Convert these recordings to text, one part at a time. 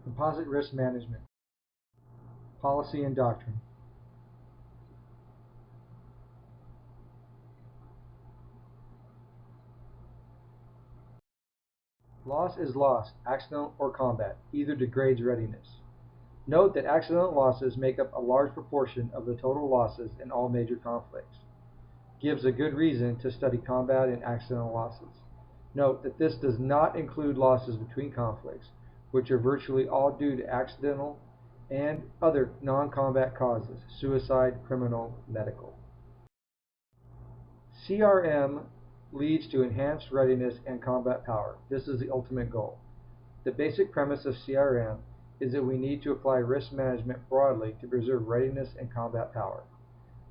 Composite risk management, policy and doctrine. Loss is loss, accidental or combat. Either degrades readiness. Note that accidental losses make up a large proportion of the total losses in all major conflicts. Gives a good reason to study combat and accidental losses. Note that this does not include losses between conflicts, which are virtually all due to accidental and other non-combat causes, suicide, criminal, medical. CRM leads to enhanced readiness and combat power. This is the ultimate goal. The basic premise of CRM is that we need to apply risk management broadly to preserve readiness and combat power.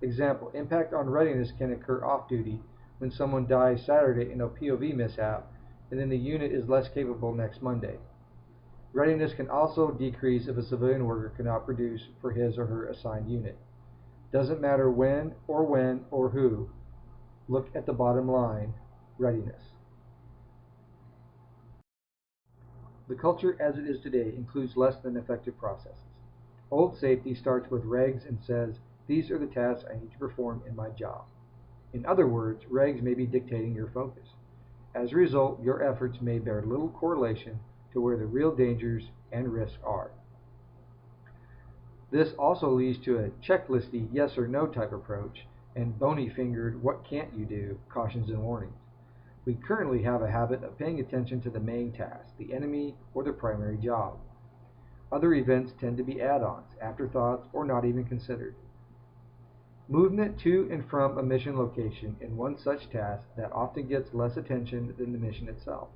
Example, impact on readiness can occur off-duty when someone dies Saturday in a POV mishap, and then the unit is less capable next Monday. Readiness can also decrease if a civilian worker cannot produce for his or her assigned unit. Doesn't matter when or who. Look at the bottom line, readiness. The culture as it is today includes less than effective processes. Old safety starts with regs and says, these are the tasks I need to perform in my job. In other words, regs may be dictating your focus. As a result, your efforts may bear little correlation to where the real dangers and risks are. This also leads to a checklisty yes or no type approach and bony-fingered what can't you do cautions and warnings. We currently have a habit of paying attention to the main task, the enemy, or the primary job. Other events tend to be add-ons, afterthoughts, or not even considered. Movement to and from a mission location in one such task that often gets less attention than the mission itself.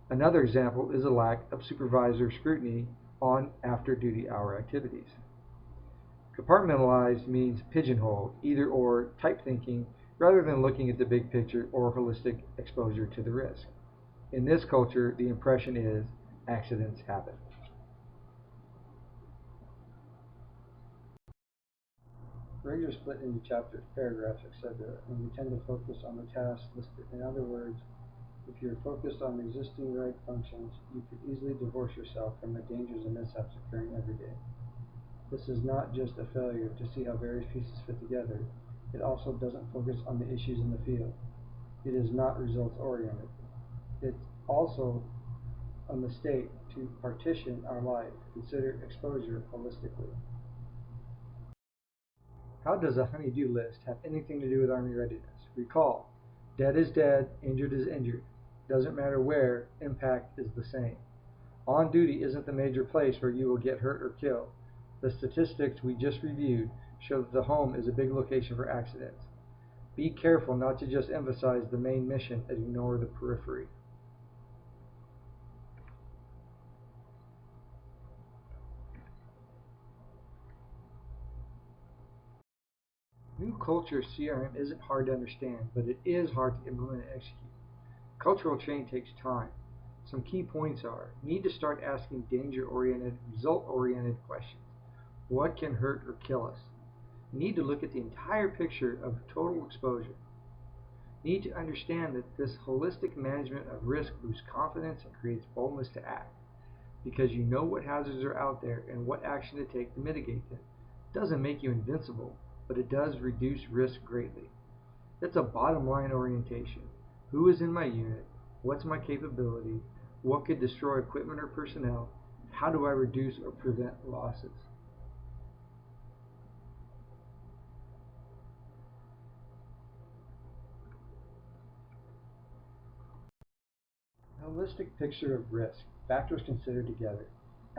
Another example is a lack of supervisor scrutiny on after-duty hour activities. Compartmentalized means pigeonholed, either or type thinking, rather than looking at the big picture or holistic exposure to the risk. In this culture, the impression is accidents happen. Regs are split into chapters, paragraphs, etc., and we tend to focus on the tasks listed. In other words, if you're focused on existing reg functions, you could easily divorce yourself from the dangers and mishaps occurring every day. This is not just a failure to see how various pieces fit together, it also doesn't focus on the issues in the field. It is not results-oriented. It's also a mistake to partition our life, consider exposure holistically. How does a honey-do list have anything to do with Army readiness? Recall, dead is dead, injured is injured. Doesn't matter where, impact is the same. On duty isn't the major place where you will get hurt or killed. The statistics we just reviewed show that the home is a big location for accidents. Be careful not to just emphasize the main mission and ignore the periphery. New culture CRM isn't hard to understand, but it is hard to implement and execute. Cultural change takes time. Some key points are, need to start asking danger-oriented, result-oriented questions. What can hurt or kill us? Need to look at the entire picture of total exposure. Need to understand that this holistic management of risk boosts confidence and creates boldness to act, because you know what hazards are out there and what action to take to mitigate them. It doesn't make you invincible, but it does reduce risk greatly. That's a bottom line orientation. Who is in my unit? What's my capability? What could destroy equipment or personnel? How do I reduce or prevent losses? Holistic picture of risk, factors considered together.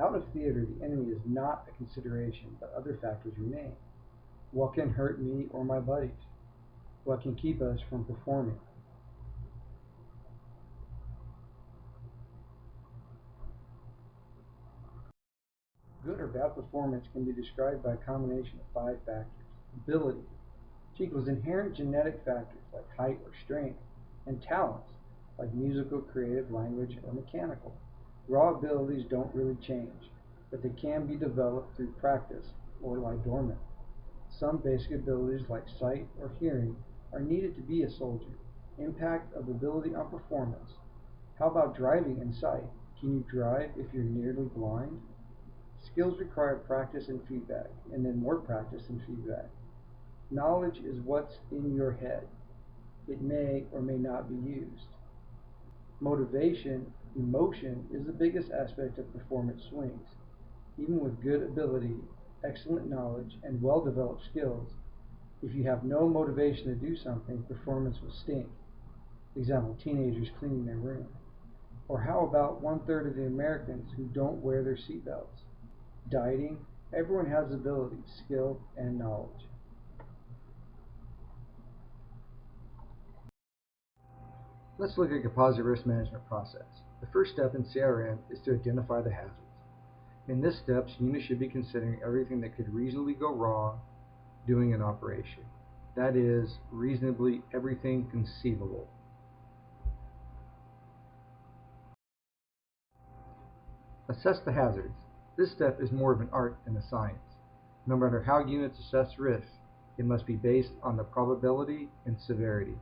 Out of theater, the enemy is not a consideration, but other factors remain. What can hurt me or my buddies? What can keep us from performing? Good or bad performance can be described by a combination of 5 factors. Ability, which equals inherent genetic factors like height or strength, and talents, like musical, creative, language, or mechanical. Raw abilities don't really change, but they can be developed through practice or lie dormant. Some basic abilities like sight or hearing are needed to be a soldier. Impact of ability on performance. How about driving and sight? Can you drive if you're nearly blind? Skills require practice and feedback, and then more practice and feedback. Knowledge is what's in your head. It may or may not be used. Motivation, emotion, is the biggest aspect of performance swings. Even with good ability, excellent knowledge, and well-developed skills, if you have no motivation to do something, performance will stink. Example, teenagers cleaning their room. Or how about 1/3 of the Americans who don't wear their seatbelts? Dieting, everyone has ability, skill, and knowledge. Let's look at composite risk management process. The first step in CRM is to identify the hazards. In this step, units should be considering everything that could reasonably go wrong doing an operation. That is, reasonably everything conceivable. Assess the hazards. This step is more of an art than a science. No matter how units assess risk, it must be based on the probability and severity.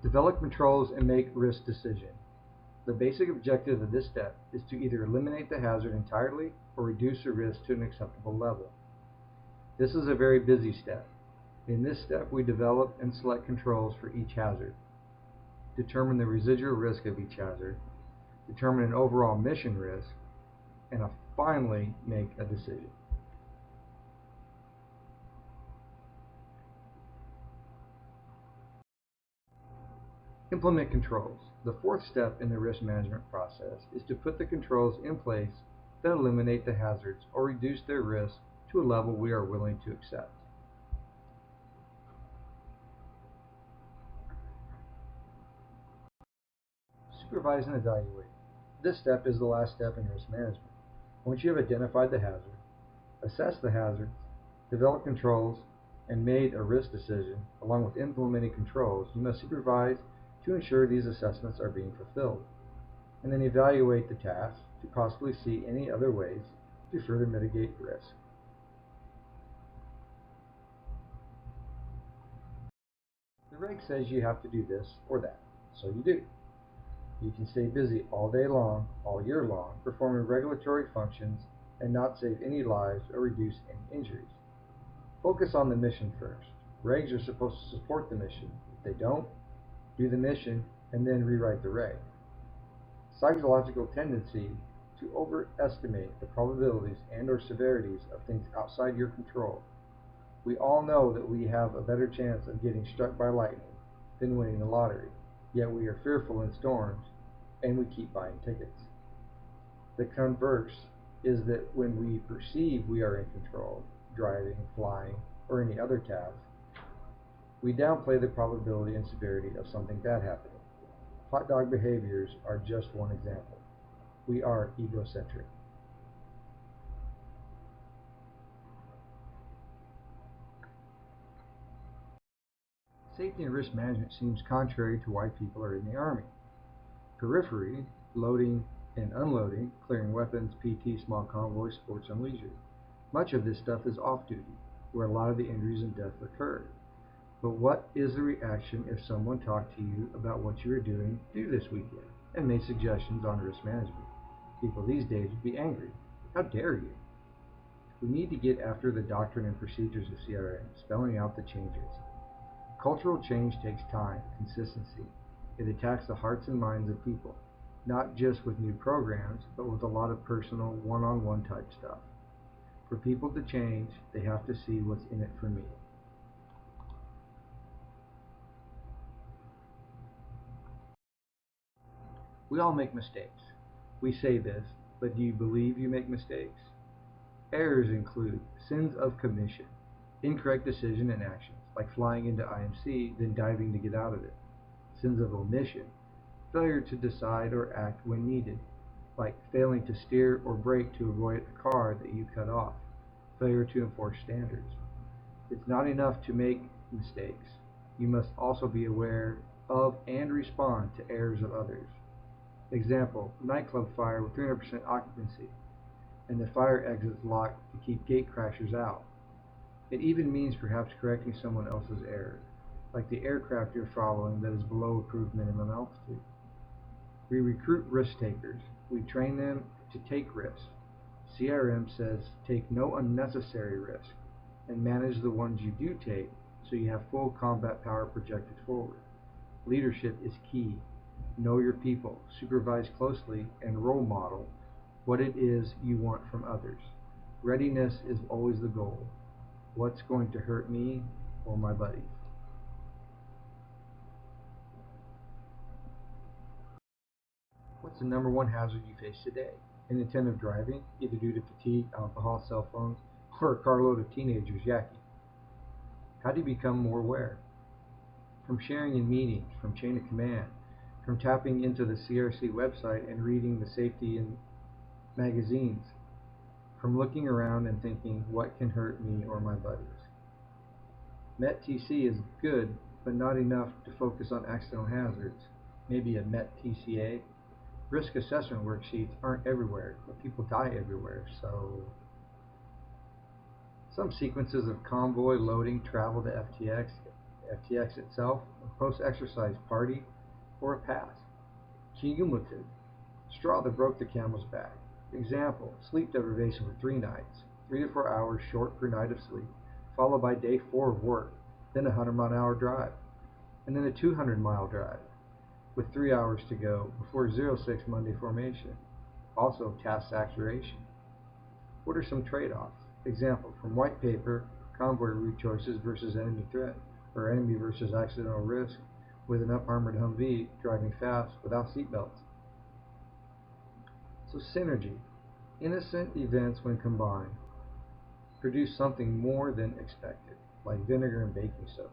Develop controls and make risk decisions. The basic objective of this step is to either eliminate the hazard entirely or reduce the risk to an acceptable level. This is a very busy step. In this step, we develop and select controls for each hazard, determine the residual risk of each hazard, determine an overall mission risk, and finally make a decision. Implement controls. The fourth step in the risk management process is to put the controls in place that eliminate the hazards or reduce their risk to a level we are willing to accept. Supervise and evaluate. This step is the last step in risk management. Once you have identified the hazard, assessed the hazards, developed controls, and made a risk decision, along with implementing controls, you must supervise to ensure these assessments are being fulfilled, and then evaluate the task to possibly see any other ways to further mitigate risk. The reg says you have to do this or that, so you do. You can stay busy all day long, all year long, performing regulatory functions and not save any lives or reduce any injuries. Focus on the mission first. Regs are supposed to support the mission. If they don't, do the mission and then rewrite the reg. Psychological tendency to overestimate the probabilities and or severities of things outside your control. We all know that we have a better chance of getting struck by lightning than winning the lottery, yet we are fearful in storms and we keep buying tickets. The converse is that when we perceive we are in control, driving, flying, or any other task, we downplay the probability and severity of something bad happening. Hot dog behaviors are just one example. We are egocentric. Safety and risk management seems contrary to why people are in the Army. Periphery, loading and unloading, clearing weapons, PT, small convoys, sports and leisure. Much of this stuff is off-duty, where a lot of the injuries and death occurred. But what is the reaction if someone talked to you about what you were doing this weekend and made suggestions on risk management? People these days would be angry. How dare you? We need to get after the doctrine and procedures of CRM, spelling out the changes. Cultural change takes time, consistency. It attacks the hearts and minds of people, not just with new programs, but with a lot of personal, one-on-one type stuff. For people to change, they have to see what's in it for me. We all make mistakes. We say this, but do you believe you make mistakes? Errors include sins of commission, incorrect decision and actions, like flying into IMC, then diving to get out of it. Sins of omission, failure to decide or act when needed, like failing to steer or brake to avoid a car that you cut off. Failure to enforce standards. It's not enough to make mistakes. You must also be aware of and respond to errors of others. Example, nightclub fire with 300% occupancy, and the fire exits locked to keep gate crashers out. It even means perhaps correcting someone else's error. like the aircraft you're following that is below approved minimum altitude. We recruit risk takers. We train them to take risks. CRM says take no unnecessary risk and manage the ones you do take so you have full combat power projected forward. Leadership is key. Know your people, supervise closely, and role model what it is you want from others. Readiness is always the goal. What's going to hurt me or my buddies? What's the number one hazard you face today? Inattentive driving, either due to fatigue, alcohol, cell phones, or a carload of teenagers yakking. How do you become more aware? From sharing in meetings, from chain of command, from tapping into the CRC website and reading the safety in magazines, from looking around and thinking, what can hurt me or my buddies? MET-TC is good, but not enough to focus on accidental hazards. Maybe a MET-TCA. Risk assessment worksheets aren't everywhere, but people die everywhere, so some sequences of convoy, loading, travel to FTX itself, a post-exercise party, or a pass. Cumulative. Straw that broke the camel's back. Example, sleep deprivation for 3 nights, 3 to 4 hours short per night of sleep, followed by day 4 of work, then a 100-mile-an-hour drive, and then a 200-mile drive, with 3 hours to go before 06 Monday formation. Also, task saturation. What are some trade-offs? Example, from white paper, convoy route choices versus enemy threat, or enemy versus accidental risk, with an up-armored Humvee driving fast without seatbelts. So synergy. Innocent events when combined produce something more than expected, like vinegar and baking soda.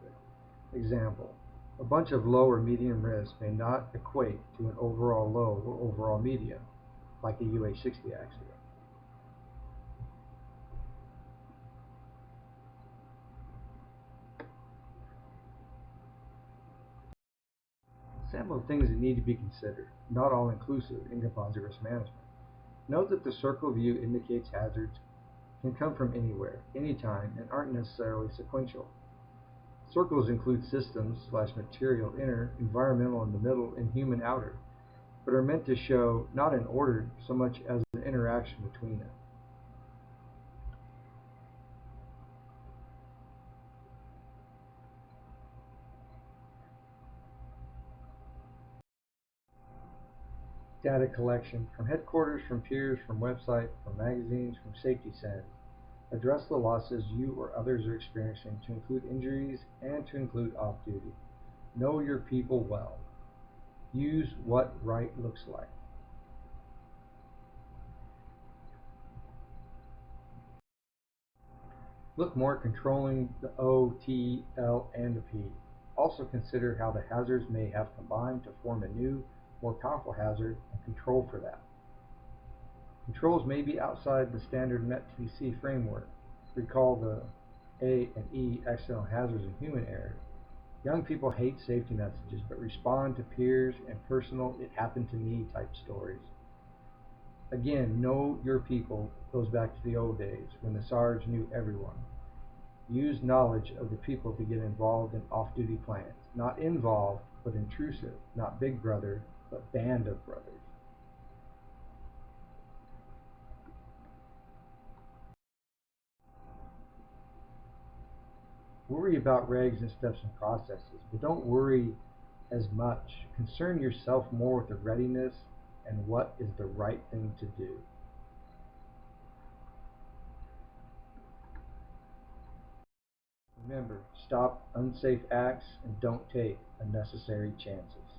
Example, a bunch of low or medium risk may not equate to an overall low or overall medium, like a UH-60 accident. Sample of things that need to be considered, not all inclusive in composite risk management. Note that the circle view indicates hazards can come from anywhere, anytime, and aren't necessarily sequential. Circles include systems/material inner, environmental in the middle, and human outer, but are meant to show not an order so much as an interaction between them. Data collection from headquarters, from peers, from websites, from magazines, from safety centers. Address the losses you or others are experiencing to include injuries and to include off-duty. Know your people well. Use what right looks like. Look more at controlling the O, T, L, and the P. Also consider how the hazards may have combined to form a new, more powerful hazard and control for that. Controls may be outside the standard MET-TC framework. Recall the A and E accidental hazards and human error. Young people hate safety messages, but respond to peers and personal "it happened to me" type stories. Again, know your people goes back to the old days when the Sarge knew everyone. Use knowledge of the people to get involved in off-duty plans. Not involved, but intrusive. Not big brother, but band of brothers. Worry about regs and steps and processes, but don't worry as much. Concern yourself more with the readiness and what is the right thing to do. Remember, stop unsafe acts and don't take unnecessary chances.